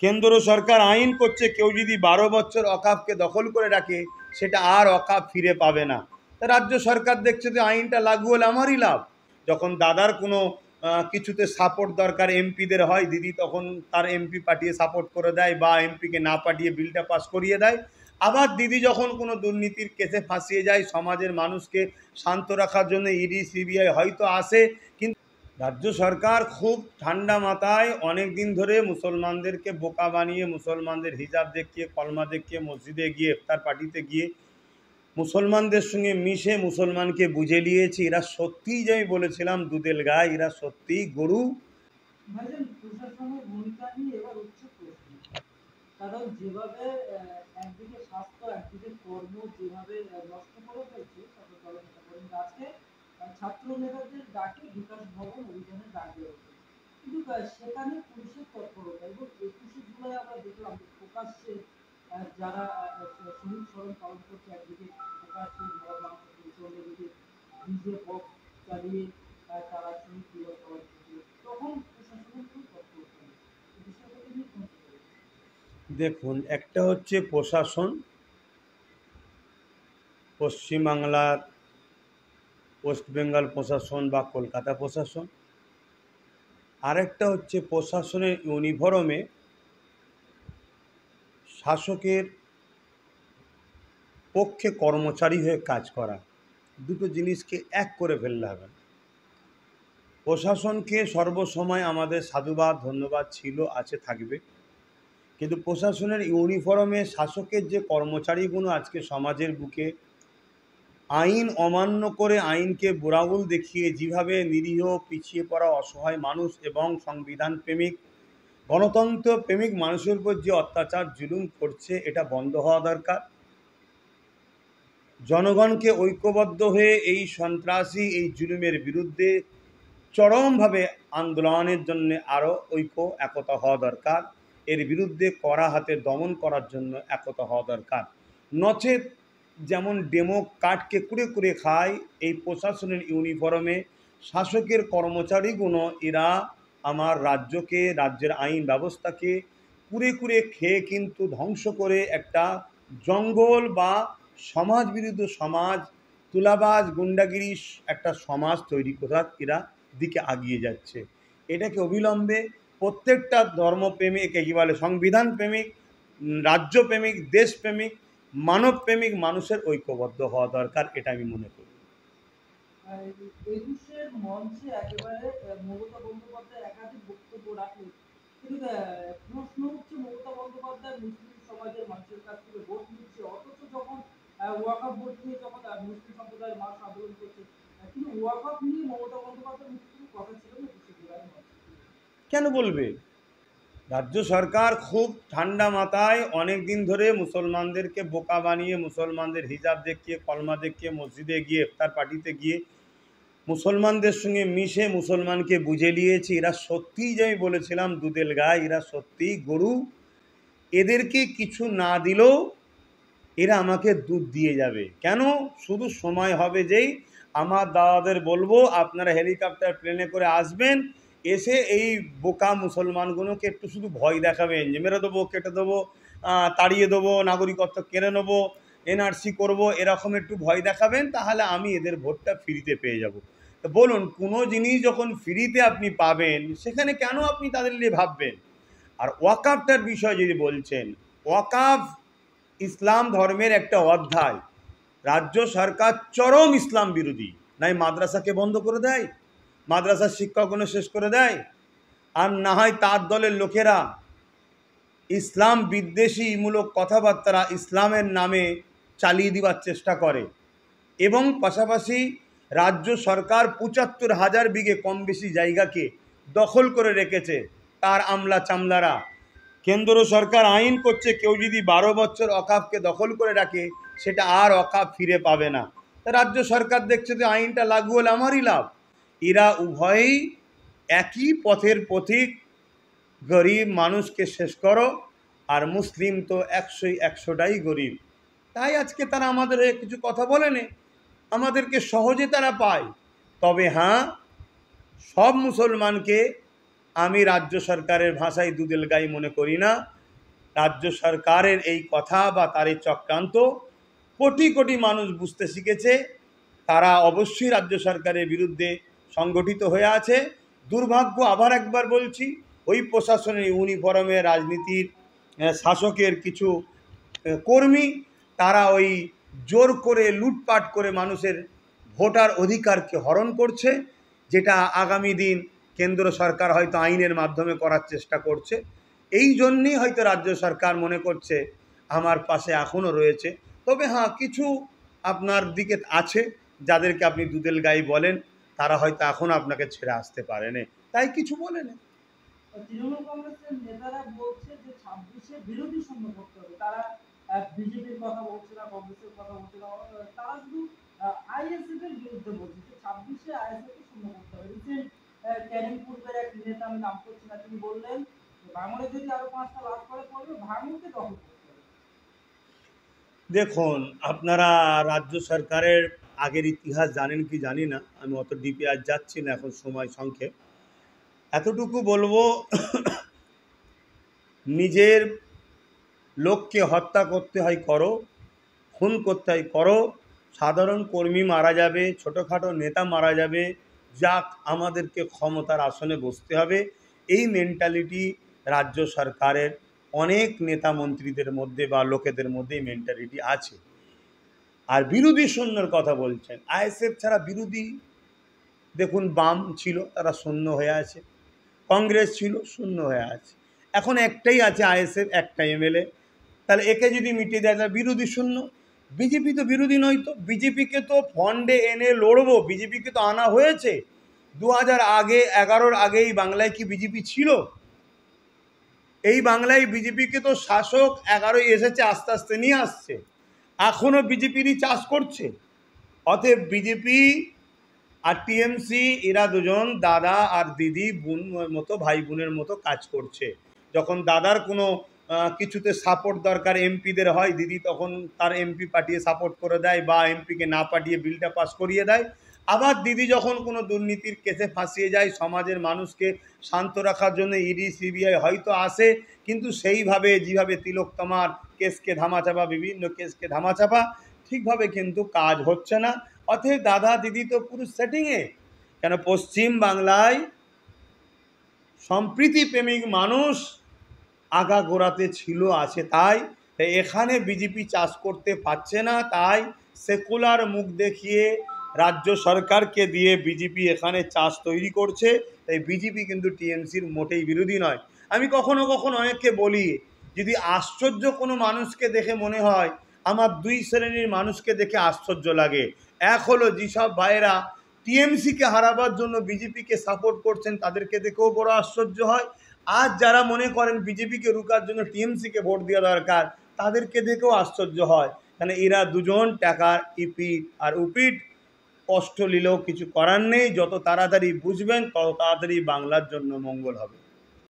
কেন্দ্র সরকার আইন করছে কেউ যদি 12 বছর অকাফকে দখল করে রাখে সেটা আর অকাফ ফিরে পাবে না। তা রাজ্য সরকার দেখছে যে আইনটা লাগু হলে আমারই লাভ। যখন দাদার কোনো কিছুতে সাপোর্ট দরকার এমপিদের হয়, দিদি তখন তার এমপি পাঠিয়ে সাপোর্ট করে দেয় বা এমপিকে না পাঠিয়ে বিলটা পাস করিয়ে দেয়। আবার দিদি যখন কোনো দুর্নীতির কেসে ফাঁসিয়ে যায়, সমাজের মানুষকে শান্ত রাখার জন্য ইডি সিবিআই হয়তো আসে, কিন্তু রাজ্য সরকার খুব ঠান্ডা মাথায় অনেক দিন ধরে মুসলমানদেরকে বোকা বানিয়ে, মুসলমানদের হিজাব দেখিয়ে, কলমা দেখিয়ে, মসজিদে গিয়ে ইফতার পার্টিতে গিয়ে মুসলমানদের সঙ্গে মিশে মুসলমানকে বুঝে নিয়েছে এরা সত্যিই, যে আমি বলেছিলাম দুধেল গায়, এরা সত্যিই গরু। ভাইজান, প্রশাসনের ভূমিকা নিয়ে এবার উঠছে প্রশ্ন। কারণ যেভাবে একদিকে স্বাস্থ্য, একদিকে কর্ম যেভাবে নষ্ট করে ফেলছে তাদের দলনেতা কর্মী, আজকে ছাত্র নেতাদের ডাকে বিকাশ ভবন অভিযানের ডাক দেওয়া হয়েছে, কিন্তু সেখানে পুলিশের তৎপরতা এবং 21শে জুলাই আমরা দেখলাম যে প্রকাশ্যে যারা শহীদ স্মরণ পালন করছে, একদিকে প্রকাশ্যে মহামানব পুলিশ, অন্যদিকে ডিজে বক্স চালিয়ে তারা শহীদ দিবস পালন করছে। তখন প্রশাসনের কোনো তৎপরতা নেই। এই বিষয়টাকে নিয়ে কোন কি বলবেন? দেখুন, একটা হচ্ছে প্রশাসন, পশ্চিমবাংলার ওয়েস্ট বেঙ্গল প্রশাসন বা কলকাতা প্রশাসন, আরেকটা হচ্ছে প্রশাসনের ইউনিফর্মে শাসকের পক্ষে কর্মচারী হয়ে কাজ করা। দুটো জিনিসকে এক করে ফেললে হবে না। প্রশাসনকে সর্বসময় আমাদের সাধুবাদ ধন্যবাদ ছিল, আছে, থাকবে, কিন্তু প্রশাসনের ইউনিফর্মে শাসকের যে কর্মচারীগুলো আজকে সমাজের বুকে আইন অমান্য করে, আইনকে বোরাগুল দেখিয়ে যেভাবে নিরীহ, পিছিয়ে পড়া, অসহায় মানুষ এবং সংবিধান প্রেমিক, গণতন্ত্র প্রেমিক মানুষের উপর যে অত্যাচার জুলুম করছে, এটা বন্ধ হওয়া দরকার। জনগণকে ঐক্যবদ্ধ হয়ে এই সন্ত্রাসী, এই জুলুমের বিরুদ্ধে চরমভাবে আন্দোলনের জন্য আরও ঐক্য, একতা হওয়া দরকার। এর বিরুদ্ধে কড়া হাতে দমন করার জন্য একতা হওয়া দরকার। নচেত যেমন ডেমো কার্ডকে কুড়ে কুড়ে খায়, এই প্রশাসনের ইউনিফর্মে শাসকের কর্মচারীগুলো এরা আমার রাজ্যকে, রাজ্যের আইন ব্যবস্থাকে কুড়ে কুড়ে খেয়ে কিন্তু ধ্বংস করে একটা জঙ্গল বা সমাজ বিরুদ্ধ সমাজ, তুলাবাজ গুন্ডাগিরি একটা সমাজ তৈরি করার এরা দিকে আগিয়ে যাচ্ছে। এটাকে অবিলম্বে প্রত্যেকটা ধর্মপ্রেমিক, কি বলে, সংবিধান প্রেমিক, রাজ্যপ্রেমিক, দেশপ্রেমিক, মানবপ্রেমিক মানুষের ঐক্যবদ্ধ হওয়া দরকার, এটা আমি মনে করি। একুশের মঞ্চে একেবারে মমতা বন্দ্যোপাধ্যায় একাধিক বক্তব্য রাখলেন, কিন্তু প্রশ্ন হচ্ছে মমতা বন্দ্যোপাধ্যায় মুসলিম সমাজের মানুষের কাছ থেকে ভোট নিচ্ছে, অথচ যখন ওয়াকফ ভোট নিয়ে যখন মুসলিম সম্প্রদায়ের মানুষ আন্দোলন করছে, কিন্তু ওয়াকফ নিয়ে মমতা বন্দ্যোপাধ্যায়ের মুখে কোনো কথা ছিল না একুশে জুলাই মঞ্চে। কেন বলবে? রাজ্য সরকার খুব ঠান্ডা মাথায় অনেক দিন ধরে মুসলমানদেরকে বোকা বানিয়ে, মুসলমানদের হিজাব দেখিয়ে, কলমা দেখিয়ে, মসজিদে গিয়ে ইফতার পার্টিতে গিয়ে মুসলমানদের সঙ্গে মিশে মুসলমানকে বুঝে নিয়েছে এরা সত্যিই, যে আমি বলেছিলাম দুধেল গায়, এরা সত্যিই গরু। এদেরকে কিছু না দিলেও এরা আমাকে দুধ দিয়ে যাবে। কেন? শুধু সময় হবে যেই আমার দাদাদের বলবো আপনারা হেলিকপ্টার প্লেনে করে আসবেন, এসে এই বোকা মুসলমানগুলোকে একটু শুধু ভয় দেখাবেন যে মেরে দেবো, কেটে দেবো, তাড়িয়ে দেবো, নাগরিকত্ব কেড়ে নেবো, এনআরসি করব, এরকম একটু ভয় দেখাবেন, তাহলে আমি এদের ভোটটা ফ্রিতে পেয়ে যাব। তো বলুন, কোনো জিনিস যখন ফ্রিতে আপনি পাবেন সেখানে কেন আপনি তাদের নিয়ে ভাববেন? আর ওয়াকাফটার বিষয় যদি বলছেন, ওয়াকাফ ইসলাম ধর্মের একটা অধ্যায়। রাজ্য সরকার চরম ইসলাম বিরোধী, নাই মাদ্রাসাকে বন্ধ করে দেয়, মাদ্রাসার শিক্ষকগুলো শেষ করে দেয়, আর না হয় তার দলের লোকেরা ইসলাম বিদ্বেষীমূলক কথাবার্তা ইসলামের নামে চালিয়ে দেওয়ার চেষ্টা করে। এবং পাশাপাশি রাজ্য সরকার ৭৫,০০০ বিঘে কম বেশি জায়গাকে দখল করে রেখেছে তার আমলা চামলারা। কেন্দ্র সরকার আইন করছে কেউ যদি 12 বছর অকাফকে দখল করে রাখে সেটা আর অকাফ ফিরে পাবে না। তা রাজ্য সরকার দেখছে যে আইনটা লাগু হলে আমারই লাভ। এরা উভয়ই একই পথের পথিক, গরিব মানুষকে শেষ করো, আর মুসলিম তো ১০০টাই গরিব। তাই আজকে তারা আমাদের কিছু কথা বলেনি, আমাদেরকে সহজে তারা পায়। তবে হ্যাঁ, সব মুসলমানকে আমি রাজ্য সরকারের ভাষায় দুধেল গাই মনে করি না। রাজ্য সরকারের এই কথা বা তার এই চক্রান্ত কোটি কোটি মানুষ বুঝতে শিখেছে। তারা অবশ্যই রাজ্য সরকারের বিরুদ্ধে সংগঠিত হয়ে আছে। দুর্ভাগ্য, আবার একবার বলছি, ওই প্রশাসনের ইউনিফর্মে রাজনীতির শাসকের কিছু কর্মী, তারা ওই জোর করে লুটপাট করে মানুষের ভোটার অধিকারকে হরণ করছে, যেটা আগামী দিন কেন্দ্র সরকার হয়তো আইনের মাধ্যমে করার চেষ্টা করছে। এই জন্যেই হয়তো রাজ্য সরকার মনে করছে আমার পাশে এখনও রয়েছে। তবে হ্যাঁ, কিছু আপনার দিকে আছে যাদেরকে আপনি দুধেল গাই বলেন, তারা হয়তো এখন আপনাকে ছেড়ে আসতে পারেনি, তাই কিছু বলেনি। তৃণমূল কংগ্রেসের নেতারা বলছে যে 26-এ বিরোধী শূন্য করতে হবে। তারা বিজেপির কথা বলছে না, কংগ্রেসের কথা বলছে না, তারা শুধু আইএসএফ এর বিরুদ্ধে বলছে যে 26-এ আইএসএফ কে শূন্য করতে হবে। রিসেন্ট ক্যানিং পূর্বের এক নেতা, আমি নাম করছি না, তিনি বললেন ভাঙড়ে যদি আরো 5টা লাভ করে পড়বে, ভাঙড়কে দখল করতে হবে। দেখুন, আপনারা রাজ্য সরকারের আগের ইতিহাস জানেন কি জানি না, আমি অত ডিপে আজ যাচ্ছি না, এখন সময় সংক্ষেপ। এতটুকু বলবো, নিজের লোককে হত্যা করতে হয় করো, খুন করতে হয় করো, সাধারণ কর্মী মারা যাবে, ছোটোখাটো নেতা মারা যাবে, যাক আমাদেরকে ক্ষমতার আসনে বসতে হবে, এই মেন্টালিটি রাজ্য সরকারের অনেক নেতা মন্ত্রীদের মধ্যে বা লোকেদের মধ্যে এই মেন্টালিটি আছে। আর বিরোধী শূন্যর কথা বলছেন, আইএসএফ ছাড়া বিরোধী দেখুন, বাম ছিল, তারা শূন্য হয়ে আছে, কংগ্রেস ছিল, শূন্য হয়ে আছে, এখন একটাই আছে আইএসএফ, একটা এমএলএ। তাহলে একে যদি মিটিয়ে দেয় তাহলে বিরোধী শূন্য। বিজেপি তো বিরোধী নয়, তো বিজেপিকে তো ফন্ডে এনে লড়বো, বিজেপিকে তো আনা হয়েছে। 2011 আগেই বাংলায় কি বিজেপি ছিল? এই বাংলায় বিজেপিকে তো শাসক 11 এসেছে, আস্তে আস্তে নিয়ে আসছে, এখনও বিজেপিরই চাষ করছে। অতএব বিজেপি আর টিএমসি এরা দুজন দাদা আর দিদি, বোন মতো, ভাই বোনের মতো কাজ করছে। যখন দাদার কোনো কিছুতে সাপোর্ট দরকার এমপিদের হয়, দিদি তখন তার এমপি পাঠিয়ে সাপোর্ট করে দেয়, বা এমপিকে না পাঠিয়ে বিলটা পাস করিয়ে দেয়। আবার দিদি যখন কোনো দুর্নীতির কেসে ফাঁসিয়ে যায়, সমাজের মানুষকে শান্ত রাখার জন্য ইডি সিবিআই হয়তো আসে, কিন্তু সেইভাবে যেভাবে তিলোত্তমার কেসকে ধামাচাপা, বিভিন্ন কেসকে ধামাচাপা, ঠিকভাবে কিন্তু কাজ হচ্ছে না। অতএব দাদা দিদি তো পুরো সেটিংয়ে, কেন পশ্চিম বাংলায় সম্প্রীতি প্রেমিক মানুষ আগাগোড়াতে ছিল, আছে, তাই এখানে বিজেপি চাষ করতে পারছে না, তাই সেকুলার মুখ দেখিয়ে রাজ্য সরকারকে দিয়ে বিজেপি এখানে চাষ তৈরি করছে। তাই বিজেপি কিন্তু টিএমসির মোটেই বিরোধী নয়। আমি কখনো কখনো অনেককে বলি, যদি আশ্চর্য কোনো মানুষকে দেখে মনে হয়, আমার দুই শ্রেণীর মানুষকে দেখে আশ্চর্য লাগে। এক হলো যেসব ভাইয়েরা টিএমসিকে হারাবার জন্য বিজেপিকে সাপোর্ট করছেন, তাদেরকে দেখেও বড় আশ্চর্য হয়। আর যারা মনে করেন বিজেপিকে রুখার জন্য টিএমসিকে ভোট দেওয়া দরকার, তাদেরকে দেখেও আশ্চর্য হয়। কেন এরা দুজন টাকার ইপিট আর উপিট, কষ্ট নিলেও কিছু করার নেই। যত তাড়াতাড়ি বুঝবেন তত তাড়াতাড়ি বাংলার জন্য মঙ্গল হবে।